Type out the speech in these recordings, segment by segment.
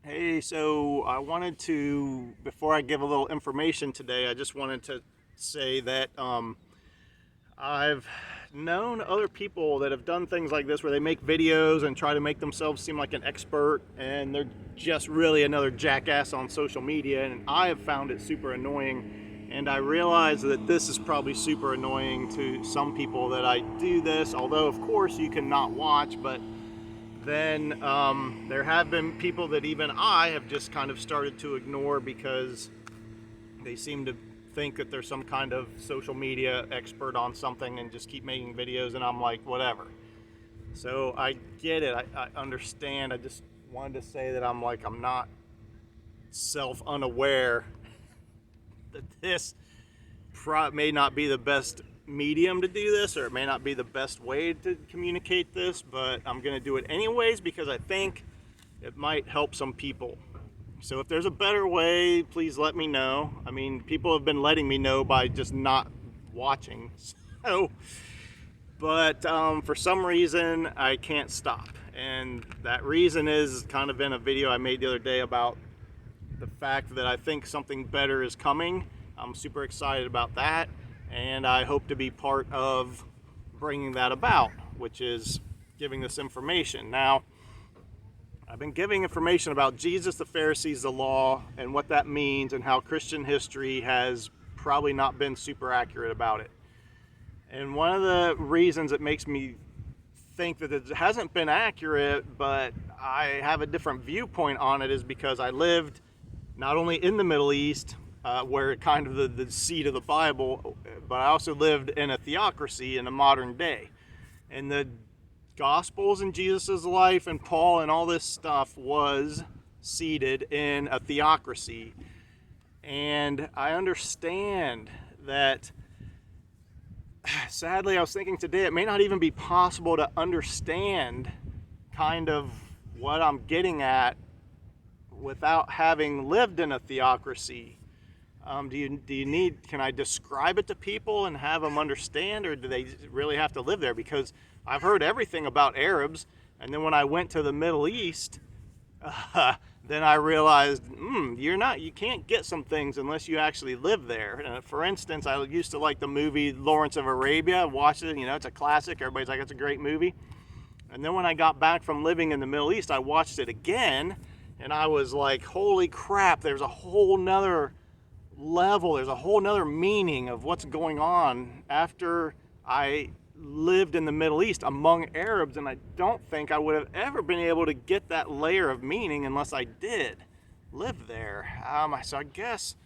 Hey, so I wanted to, before I give a little information today, I just wanted to say that I've known other people that have done things like this where they make videos and try to make themselves seem like an expert, and they're just really another jackass on social media, and I have found it super annoying. And I realize that this is probably super annoying to some people that I do this, although, of course, you cannot watch, but then there have been people that even I have just kind of started to ignore because they seem to think that they're some kind of social media expert on something and just keep making videos, and I'm like, whatever. So I get it. I understand. I just wanted to say that I'm not self-unaware that this may not be the best medium to do this, or it may not be the best way to communicate this, but I'm going to do it anyways because I think it might help some people. So if there's a better way, please let me know. I mean, people have been letting me know by just not watching. So, but for some reason, I can't stop. And that reason is kind of in a video I made the other day about the fact that I think something better is coming. I'm super excited about that, and I hope to be part of bringing that about, which is giving this information. Now, I've been giving information about Jesus, the Pharisees, the law, and what that means, and how Christian history has probably not been super accurate about it. And one of the reasons it makes me think that it hasn't been accurate, but I have a different viewpoint on it, is because I lived not only in the Middle East, where kind of the seat of the Bible, but I also lived in a theocracy in the modern day. And the Gospels and Jesus' life and Paul and all this stuff was seated in a theocracy. And I understand that, sadly, I was thinking today, it may not even be possible to understand kind of what I'm getting at without having lived in a theocracy. Do you need, can I describe it to people and have them understand, or do they really have to live there? Because I've heard everything about Arabs, and then when I went to the Middle East, then I realized, you can't get some things unless you actually live there. For instance, I used to like the movie Lawrence of Arabia. I watched it, it's a classic. Everybody's like, it's a great movie. And then when I got back from living in the Middle East, I watched it again, and I was like, holy crap, there's a whole nother level, there's a whole nother meaning of what's going on after I lived in the Middle East among Arabs, and I don't think I would have ever been able to get that layer of meaning unless I did live there. So I guess,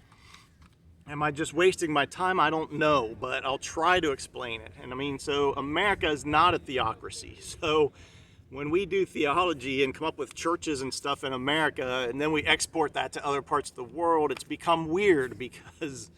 am I just wasting my time? I don't know, but I'll try to explain it. And I mean, so America is not a theocracy. So when we do theology and come up with churches and stuff in America, and then we export that to other parts of the world, it's become weird because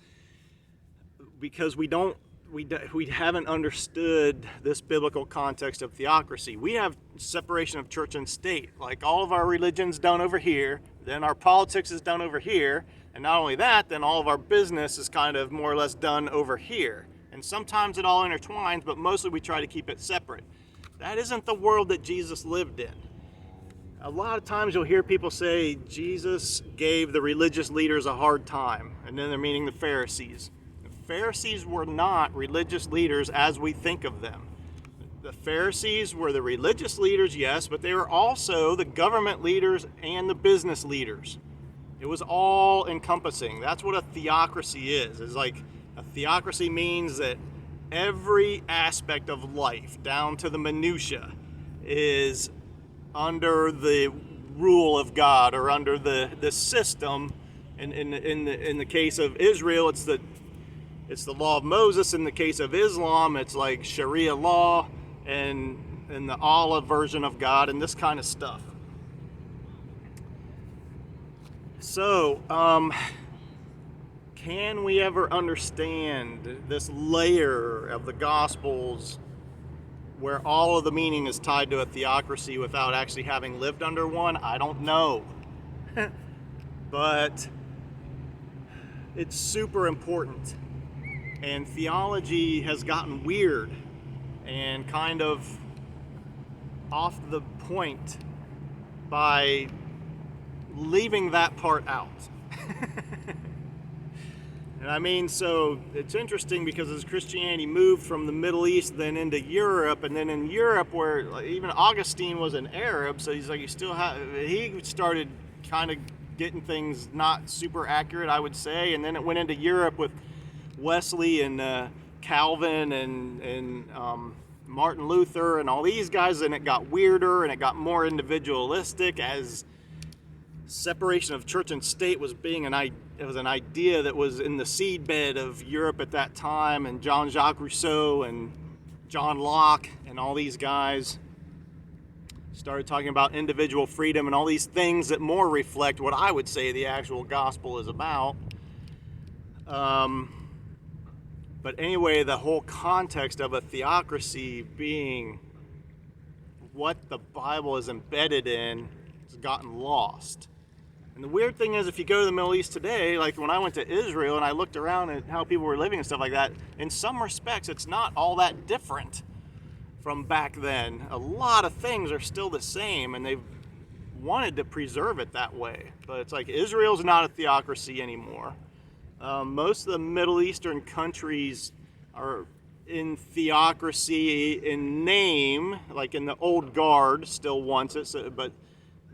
we haven't understood this biblical context of theocracy. We have separation of church and state. Like, all of our religion's done over here, then our politics is done over here, and not only that, then all of our business is kind of more or less done over here. And sometimes it all intertwines, but mostly we try to keep it separate. That isn't the world that Jesus lived in. A lot of times you'll hear people say Jesus gave the religious leaders a hard time, and then they're meaning the Pharisees. The Pharisees were not religious leaders as we think of them. The Pharisees were the religious leaders, yes, but they were also the government leaders and the business leaders. It was all encompassing. That's what a theocracy is. It's like, a theocracy means that every aspect of life, down to the minutia, is under the rule of God, or under the system. In the case of Israel, it's the law of Moses. In the case of Islam, it's like Sharia law and the Allah version of God and this kind of stuff. So, can we ever understand this layer of the Gospels where all of the meaning is tied to a theocracy without actually having lived under one? I don't know. But it's super important. And theology has gotten weird and kind of off the point by leaving that part out. And I mean, so it's interesting because as Christianity moved from the Middle East then into Europe, and then in Europe where even Augustine was an Arab, so he's like, he started kind of getting things not super accurate, I would say, and then it went into Europe with Wesley and Calvin and Martin Luther and all these guys, and it got weirder and it got more individualistic as separation of church and state was being an idea that was in the seedbed of Europe at that time, and Jean-Jacques Rousseau and John Locke and all these guys started talking about individual freedom and all these things that more reflect what I would say the actual gospel is about. But anyway, the whole context of a theocracy being what the Bible is embedded in has gotten lost. And the weird thing is, if you go to the Middle East today, like when I went to Israel and I looked around at how people were living and stuff like that, in some respects it's not all that different from back then. A lot of things are still the same, and they've wanted to preserve it that way. But it's like Israel's not a theocracy anymore. Most of the Middle Eastern countries are in theocracy in name, like in the old guard still wants it, but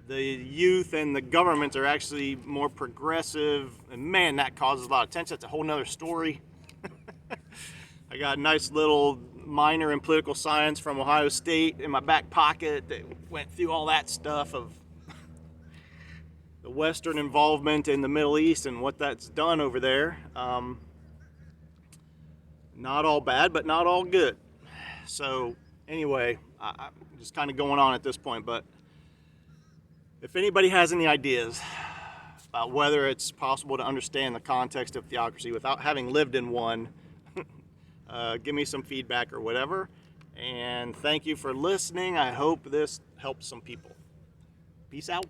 the youth and the governments are actually more progressive, and man, that causes a lot of tension. That's a whole nother story. I got a nice little minor in political science from Ohio State in my back pocket that went through all that stuff of the Western involvement in the Middle East and what that's done over there. Not all bad, but not all good. So anyway, I'm just kind of going on at this point, but if anybody has any ideas about whether it's possible to understand the context of theocracy without having lived in one, give me some feedback or whatever. And thank you for listening. I hope this helps some people. Peace out.